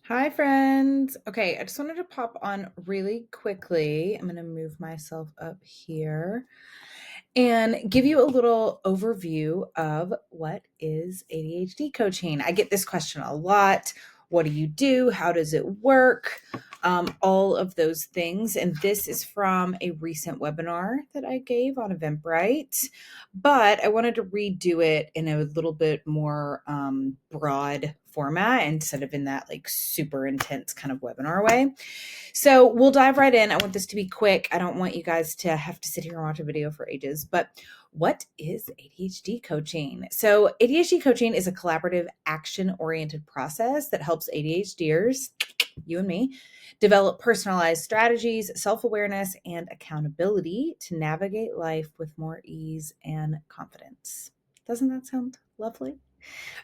Hi, friends. Okay, I just wanted to pop on really quickly. I'm going to move myself up here and give you a little overview of what is ADHD coaching. I get this question a lot. What do you do? How does it work? All of those things. And this is from a recent webinar that I gave on Eventbrite, but I wanted to redo it in a little bit more broad format instead of in that like super intense kind of webinar way. So we'll dive right in. I want this to be quick. I don't want you guys to have to sit here and watch a video for ages, but what is ADHD coaching? So ADHD coaching is a collaborative action-oriented process that helps ADHDers, you and me, develop personalized strategies, self-awareness, and accountability to navigate life with more ease and confidence. Doesn't that sound lovely?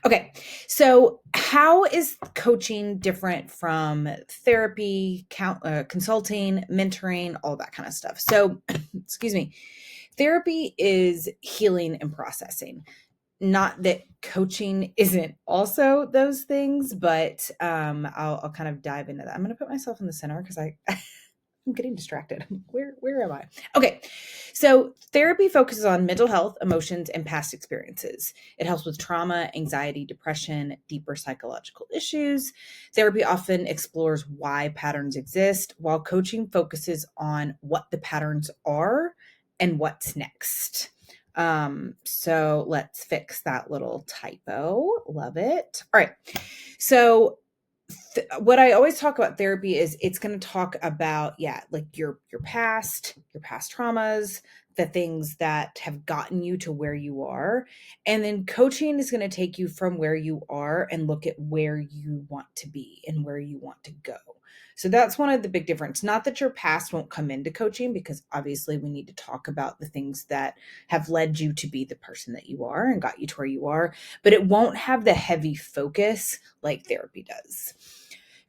Okay, so how is coaching different from therapy, consulting, mentoring, all that kind of stuff? So, excuse me, therapy is healing and processing. Not that coaching isn't also those things, but I'll kind of dive into that. I'm going to put myself in the center because I'm getting distracted. Where am I? Okay. So therapy focuses on mental health, emotions, and past experiences. It helps with trauma, anxiety, depression, deeper psychological issues. Therapy often explores why patterns exist, while coaching focuses on what the patterns are and what's next. So let's fix that little typo. Love it. All right. So what I always talk about therapy is it's going to talk about like your past traumas, the things that have gotten you to where you are, and then coaching is going to take you from where you are and look at where you want to be and where you want to go. So that's one of the big difference. Not that your past won't come into coaching, because obviously we need to talk about the things that have led you to be the person that you are and got you to where you are, but it won't have the heavy focus like therapy does.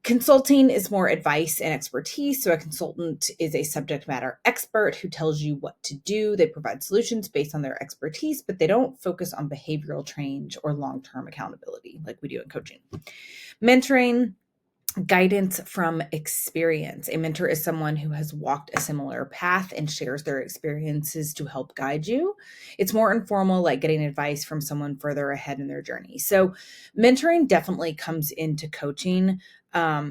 Consulting is more advice and expertise. So a consultant is a subject matter expert who tells you what to do. They provide solutions based on their expertise, but they don't focus on behavioral change or long-term accountability like we do in coaching. Mentoring, guidance from experience. A mentor is someone who has walked a similar path and shares their experiences to help guide you. It's more informal, like getting advice from someone further ahead in their journey. So mentoring definitely comes into coaching. I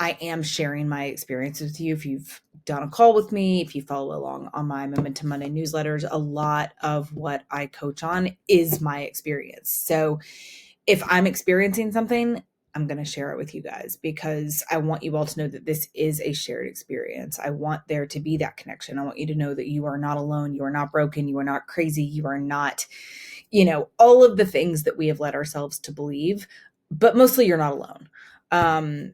am sharing my experience with you. If you've done a call with me, if you follow along on my Momentum Monday newsletters, a lot of what I coach on is my experience. So if I'm experiencing something, I'm going to share it with you guys because I want you all to know that this is a shared experience. I want there to be that connection. I want you to know that you are not alone. You are not broken. You are not crazy. You are not, all of the things that we have led ourselves to believe, but mostly you're not alone.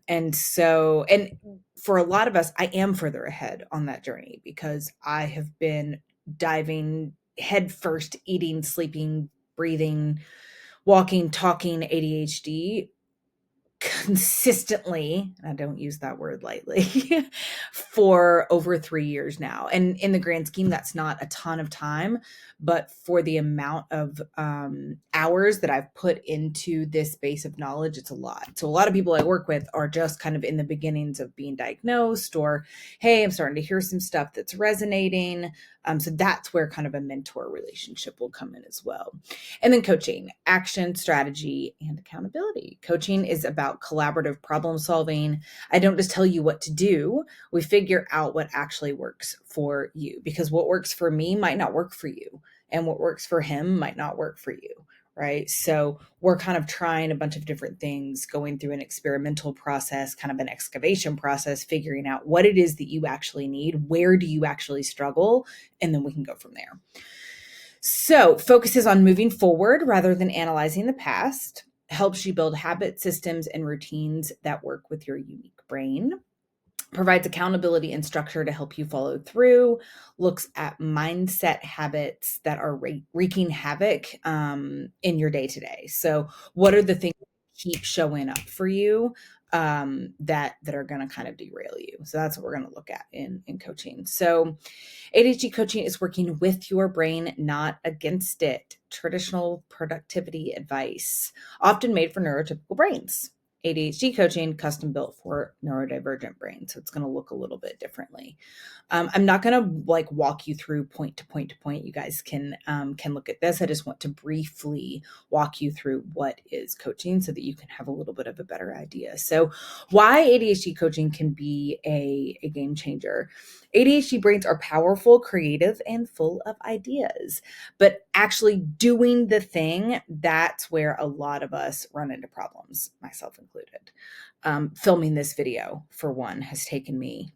And for a lot of us, I am further ahead on that journey because I have been diving headfirst, eating, sleeping, breathing, walking, talking ADHD consistently, I don't use that word lightly, for over 3 years now. And in the grand scheme, that's not a ton of time, but for the amount of hours that I've put into this base of knowledge, it's a lot. So a lot of people I work with are just kind of in the beginnings of being diagnosed, or, hey, I'm starting to hear some stuff that's resonating. So that's where kind of a mentor relationship will come in as well. And then coaching, action, strategy, and accountability. Coaching is about collaborative problem solving. I don't just tell you what to do. We figure out what actually works for you, because what works for me might not work for you, and what works for him might not work for you. Right. So we're kind of trying a bunch of different things, going through an experimental process, kind of an excavation process, figuring out what it is that you actually need. Where do you actually struggle? And then we can go from there. So focuses on moving forward rather than analyzing the past, helps you build habits, systems, and routines that work with your unique brain, provides accountability and structure to help you follow through, looks at mindset habits that are wreaking havoc in your day to day. So what are the things that keep showing up for you that are going to kind of derail you? So that's what we're going to look at in coaching. So ADHD coaching is working with your brain, not against it. Traditional productivity advice, often made for neurotypical brains. ADHD coaching custom built for neurodivergent brains. So it's going to look a little bit differently. I'm not going to like walk you through point to point to point. You guys can look at this. I just want to briefly walk you through what is coaching so that you can have a little bit of a better idea. So why ADHD coaching can be a game changer. ADHD brains are powerful, creative, and full of ideas. But actually doing the thing, that's where a lot of us run into problems, myself included. Filming this video, for one, has taken me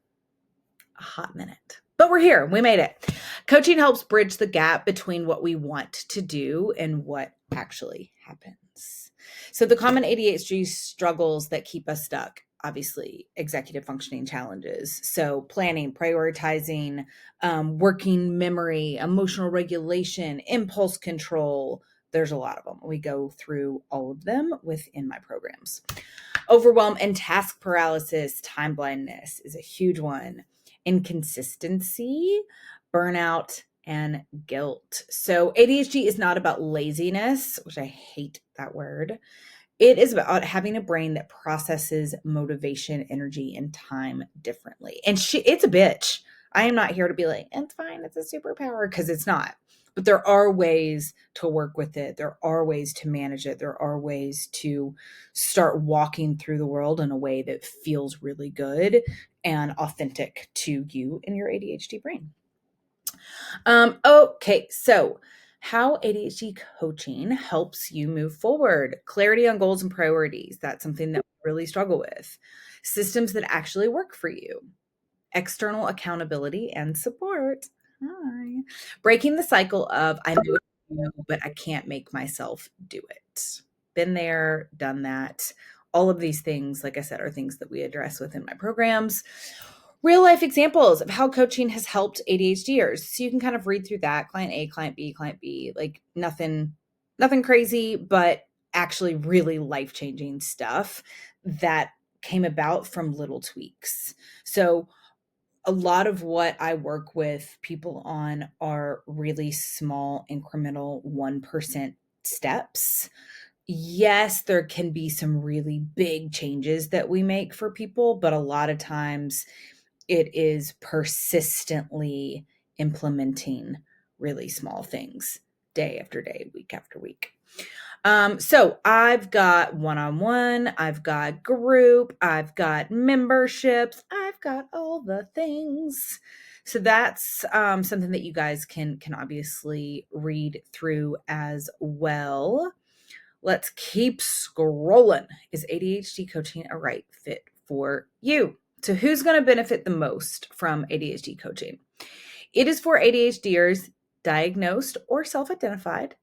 a hot minute. But we're here. We made it. Coaching helps bridge the gap between what we want to do and what actually happens. So the common ADHD struggles that keep us stuck, obviously, executive functioning challenges. So planning, prioritizing, working memory, emotional regulation, impulse control. There's a lot of them. We go through all of them within my programs. Overwhelm and task paralysis, time blindness is a huge one. Inconsistency, burnout, and guilt. So ADHD is not about laziness, which I hate that word. It is about having a brain that processes motivation, energy, and time differently. And it's a bitch. I am not here to be like, it's fine, it's a superpower, because it's not. But there are ways to work with it. There are ways to manage it. There are ways to start walking through the world in a way that feels really good and authentic to you and your ADHD brain. Okay, so how ADHD coaching helps you move forward. Clarity on goals and priorities. That's something that we really struggle with. Systems that actually work for you. External accountability and support. Hi. Breaking the cycle of I know what to do, but I can't make myself do it. Been there, done that. All of these things, like I said, are things that we address within my programs. Real life examples of how coaching has helped ADHDers. So you can kind of read through that. Client A, client B, like nothing crazy, but actually really life-changing stuff that came about from little tweaks. So a lot of what I work with people on are really small, incremental 1% steps. Yes, there can be some really big changes that we make for people, but a lot of times it is persistently implementing really small things day after day, week after week. So I've got one-on-one, I've got group, I've got memberships, I've got all the things. So that's something that you guys can obviously read through as well. Let's keep scrolling. Is ADHD coaching a right fit for you? So who's going to benefit the most from ADHD coaching? It is for ADHDers diagnosed or self-identified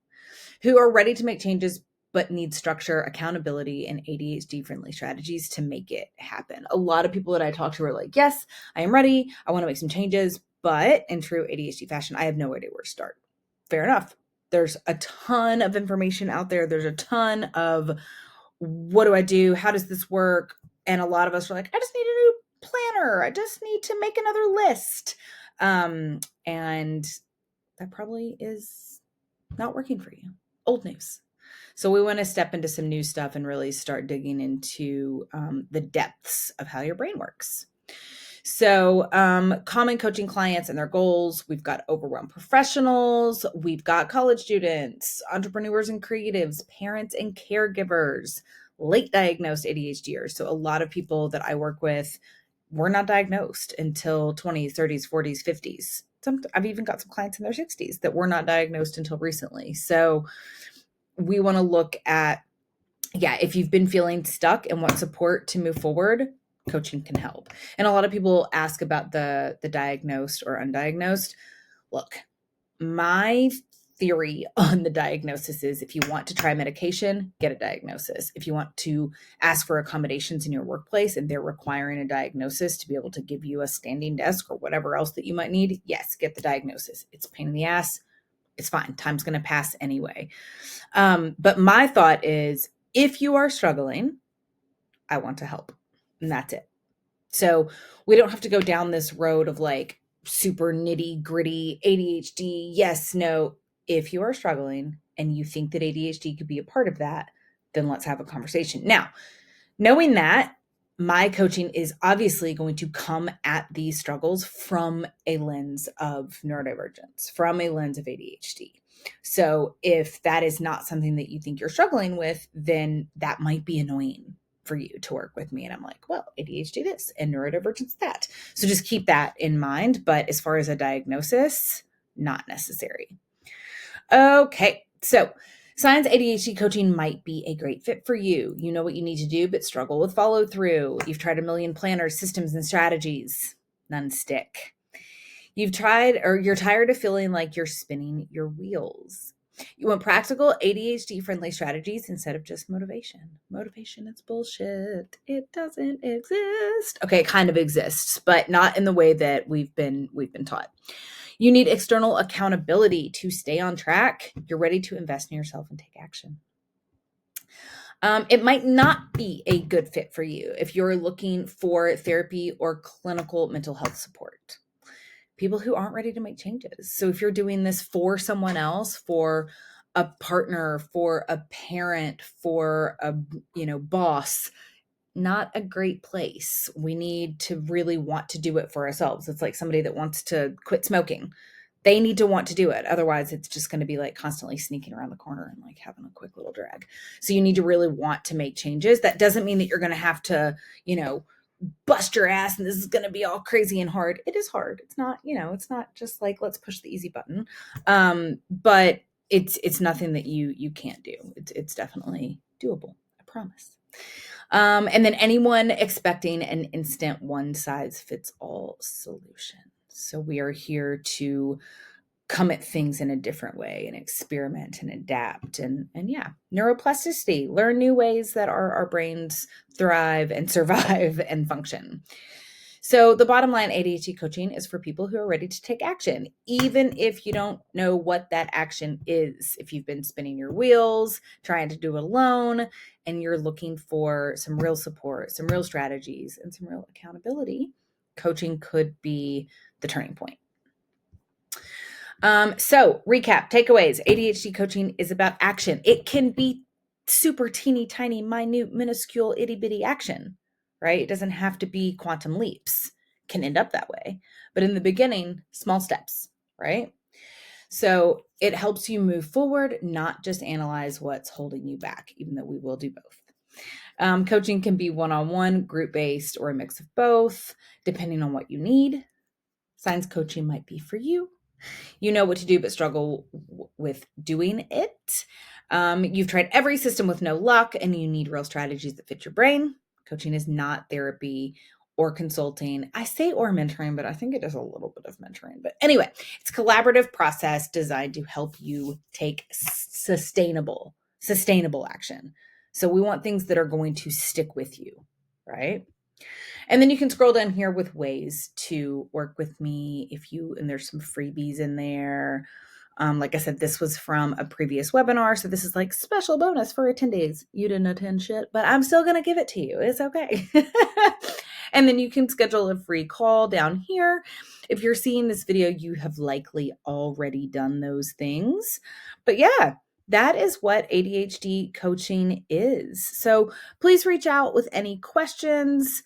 who are ready to make changes but need structure, accountability, and ADHD-friendly strategies to make it happen. A lot of people that I talk to are like, yes, I am ready. I want to make some changes, but in true ADHD fashion, I have no idea where to start. Fair enough. There's a ton of information out there. There's a ton of what do I do? How does this work? And a lot of us are like, I just need a new planner. I just need to make another list. And that probably is not working for you. Old news. So we want to step into some new stuff and really start digging into the depths of how your brain works. So common coaching clients and their goals. We've got overwhelmed professionals. We've got college students, entrepreneurs and creatives, parents and caregivers, late diagnosed ADHDers. So a lot of people that I work with were not diagnosed until 20s, 30s, 40s, 50s. I've even got some clients in their 60s that were not diagnosed until recently. So we want to look at, if you've been feeling stuck and want support to move forward, coaching can help. And a lot of people ask about the diagnosed or undiagnosed. Look, my theory on the diagnosis is if you want to try medication, get a diagnosis. If you want to ask for accommodations in your workplace and they're requiring a diagnosis to be able to give you a standing desk or whatever else that you might need, yes, get the diagnosis. It's a pain in the ass. It's fine. Time's going to pass anyway. But my thought is if you are struggling, I want to help. And that's it. So we don't have to go down this road of like super nitty gritty ADHD. Yes, no. If you are struggling and you think that ADHD could be a part of that, then let's have a conversation. Now, Knowing that, my coaching is obviously going to come at these struggles from a lens of neurodivergence, from a lens of ADHD. So if that is not something that you think you're struggling with, then that might be annoying for you to work with me. And I'm like, well, ADHD this and neurodivergence that. So just keep that in mind. But as far as a diagnosis, not necessary. Okay, so signs ADHD coaching might be a great fit for you. You know what you need to do, but struggle with follow through. You've tried a million planners, systems, and strategies. None stick. You've tried, or you're tired of feeling like you're spinning your wheels. You want practical ADHD friendly strategies instead of just motivation. Motivation is bullshit. It doesn't exist. Okay, it kind of exists, but not in the way that we've been taught. You need external accountability to stay on track. You're ready to invest in yourself and take action. It might not be a good fit for you if you're looking for therapy or clinical mental health support. People who aren't ready to make changes. So if you're doing this for someone else, for a partner, for a parent, for a boss, not a great place. We need to really want to do it for ourselves. It's like somebody that wants to quit smoking. They need to want to do it. Otherwise, it's just going to be like constantly sneaking around the corner and like having a quick little drag. So you need to really want to make changes. That doesn't mean that you're going to have to, bust your ass and this is going to be all crazy and hard. It is hard. It's not, it's not just like, let's push the easy button. But it's nothing that you can't do. It's definitely doable. I promise. And then anyone expecting an instant one-size-fits-all solution. So we are here to come at things in a different way and experiment and adapt and yeah, neuroplasticity, learn new ways that our brains thrive and survive and function. So the bottom line, ADHD coaching is for people who are ready to take action, even if you don't know what that action is. If you've been spinning your wheels, trying to do it alone, and you're looking for some real support, some real strategies, and some real accountability, coaching could be the turning point. So recap, takeaways. ADHD coaching is about action. It can be super teeny tiny, minute, minuscule, itty bitty action, right? It doesn't have to be quantum leaps. It can end up that way. But in the beginning, small steps, right? So it helps you move forward, not just analyze what's holding you back, even though we will do both. Coaching can be one-on-one, group-based, or a mix of both, depending on what you need. Signs coaching might be for you. You know what to do, but struggle with doing it. You've tried every system with no luck, and you need real strategies that fit your brain. Coaching is not therapy or consulting. I say or mentoring, but I think it is a little bit of mentoring. But anyway, it's a collaborative process designed to help you take sustainable action. So we want things that are going to stick with you, right? And then you can scroll down here with ways to work with me and there's some freebies in there. Like I said, this was from a previous webinar. So this is like special bonus for attendees. You didn't attend shit, but I'm still going to give it to you. It's okay. And then you can schedule a free call down here. If you're seeing this video, you have likely already done those things. But yeah, that is what ADHD coaching is. So please reach out with any questions.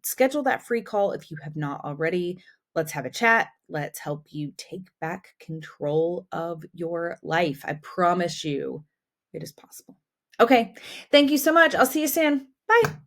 Schedule that free call if you have not already. Let's have a chat. Let's help you take back control of your life. I promise you it is possible. Okay. Thank you so much. I'll see you soon. Bye.